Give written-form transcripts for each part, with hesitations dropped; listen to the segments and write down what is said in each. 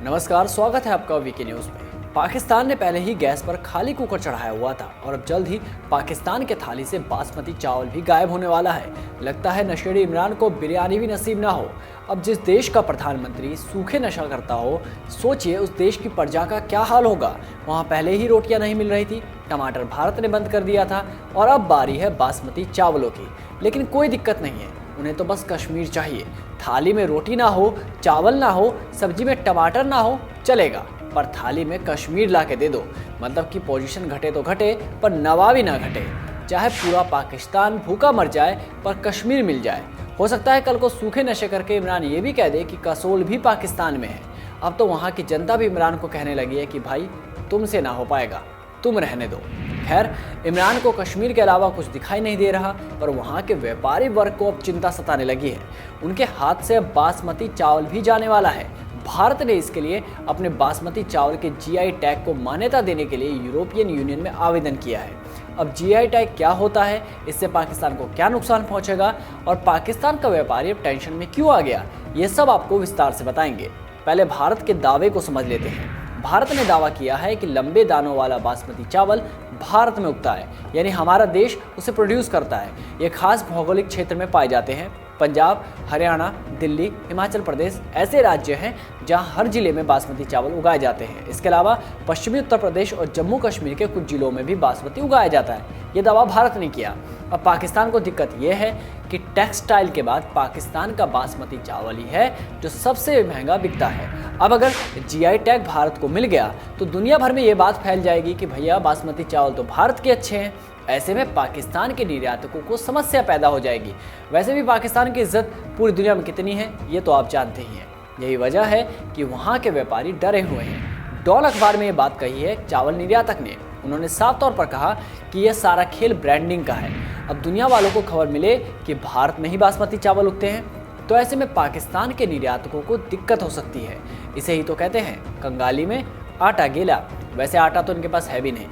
नमस्कार, स्वागत है आपका वीके न्यूज में। पाकिस्तान ने पहले ही गैस पर खाली कुकर चढ़ाया हुआ था और अब जल्द ही पाकिस्तान के थाली से बासमती चावल भी गायब होने वाला है। लगता है नशेड़ी इमरान को बिरयानी भी नसीब ना हो। अब जिस देश का प्रधानमंत्री सूखे नशा करता हो, सोचिए उस देश की प्रजा का क्या हाल होगा। वहाँ पहले ही रोटियां नहीं मिल रही थी, टमाटर भारत ने बंद कर दिया था और अब बारी है बासमती चावलों की। लेकिन कोई दिक्कत नहीं है, उन्हें तो बस कश्मीर चाहिए। थाली में रोटी ना हो, चावल ना हो, सब्जी में टमाटर ना हो, चलेगा, पर थाली में कश्मीर ला के दे दो। मतलब कि पोजीशन घटे तो घटे, पर नवाबी ना घटे। चाहे पूरा पाकिस्तान भूखा मर जाए, पर कश्मीर मिल जाए। हो सकता है कल को सूखे नशे करके इमरान ये भी कह दे कि कसोल भी पाकिस्तान में है। अब तो वहाँ की जनता भी इमरान को कहने लगी है कि भाई तुमसे ना हो पाएगा, तुम रहने दो। खैर, इमरान को कश्मीर के अलावा कुछ दिखाई नहीं दे रहा, पर वहाँ के व्यापारी वर्ग को अब चिंता सताने लगी है। उनके हाथ से अब बासमती चावल भी जाने वाला है। भारत ने इसके लिए अपने बासमती चावल के जीआई टैग को मान्यता देने के लिए यूरोपियन यूनियन में आवेदन किया है। अब जीआई टैग क्या होता है, इससे पाकिस्तान को क्या नुकसान पहुंचेगा और पाकिस्तान का व्यापारी अब टेंशन में क्यों आ गया, ये सब आपको विस्तार से बताएंगे। पहले भारत के दावे को समझ लेते हैं। भारत ने दावा किया है कि लंबे दानों वाला बासमती चावल भारत में उगता है, यानी हमारा देश उसे प्रोड्यूस करता है। ये खास भौगोलिक क्षेत्र में पाए जाते हैं। पंजाब, हरियाणा, दिल्ली, हिमाचल प्रदेश ऐसे राज्य हैं जहां हर जिले में बासमती चावल उगाए जाते हैं। इसके अलावा पश्चिमी उत्तर प्रदेश और जम्मू कश्मीर के कुछ जिलों में भी बासमती उगाया जाता है। ये दावा भारत ने किया। अब पाकिस्तान को दिक्कत यह है कि टेक्सटाइल के बाद पाकिस्तान का बासमती चावल ही है जो सबसे महंगा बिकता है। अब अगर जीआई टैग भारत को मिल गया तो दुनिया भर में ये बात फैल जाएगी कि भैया बासमती चावल तो भारत के अच्छे हैं। ऐसे में पाकिस्तान के निर्यातकों को समस्या पैदा हो जाएगी। वैसे भी पाकिस्तान की इज्जत पूरी दुनिया में कितनी है ये तो आप जानते ही हैं। यही वजह है कि वहाँ के व्यापारी डरे हुए हैं। डॉन अखबार में ये बात कही है चावल निर्यातक ने। उन्होंने साफ तौर पर कहा कि यह सारा खेल ब्रांडिंग का है। अब दुनिया वालों को खबर मिले कि भारत में ही बासमती चावल उगते हैं तो ऐसे में पाकिस्तान के निर्यातकों को दिक्कत हो सकती है। इसे ही तो कहते हैं कंगाली में आटा गीला। वैसे आटा तो इनके पास है भी नहीं।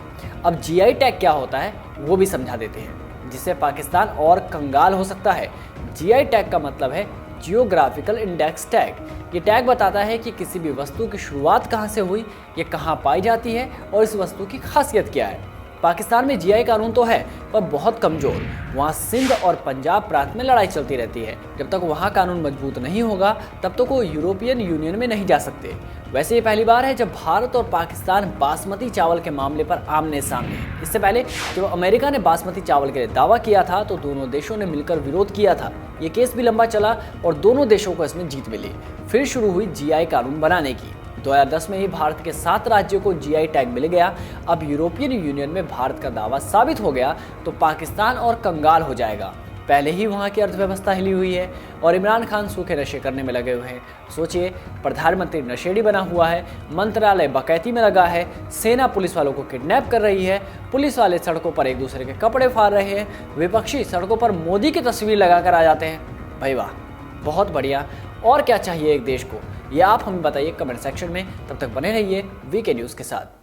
अब जीआई टैग क्या होता है वो भी समझा देते हैं, जिससे पाकिस्तान और कंगाल हो सकता है। जीआई टैग का मतलब है जियोग्राफिकल इंडेक्स टैग। ये टैग बताता है कि किसी भी वस्तु की शुरुआत कहाँ से हुई, ये कहाँ पाई जाती है और इस वस्तु की खासियत क्या है। पाकिस्तान में जीआई कानून तो है पर बहुत कमज़ोर। वहाँ सिंध और पंजाब प्रांत में लड़ाई चलती रहती है। जब तक वहाँ कानून मजबूत नहीं होगा तब तक वो यूरोपियन यूनियन में नहीं जा सकते। वैसे ये पहली बार है जब भारत और पाकिस्तान बासमती चावल के मामले पर आमने सामने हैं। इससे पहले जब अमेरिका ने बासमती चावल के लिए दावा किया था तो दोनों देशों ने मिलकर विरोध किया था। ये केस भी लंबा चला और दोनों देशों को इसमें जीत मिली। फिर शुरू हुई जीआई कानून बनाने की। 2010 में ही भारत के 7 राज्यों को जीआई टैग मिल गया। अब यूरोपियन यूनियन में भारत का दावा साबित हो गया तो पाकिस्तान और कंगाल हो जाएगा। पहले ही वहाँ की अर्थव्यवस्था हिली हुई है और इमरान खान सूखे नशे करने में लगे हुए हैं। सोचिए, प्रधानमंत्री नशेड़ी बना हुआ है, मंत्रालय बकैती में लगा है, सेना पुलिस वालों को किडनैप कर रही है, पुलिस वाले सड़कों पर एक दूसरे के कपड़े फाड़ रहे हैं, विपक्षी सड़कों पर मोदी की तस्वीर लगाकर आ जाते हैं। भाई वाह, बहुत बढ़िया। और क्या चाहिए एक देश को, ये आप हमें बताइए कमेंट सेक्शन में। तब तक बने रहिए वीके न्यूज़ के साथ।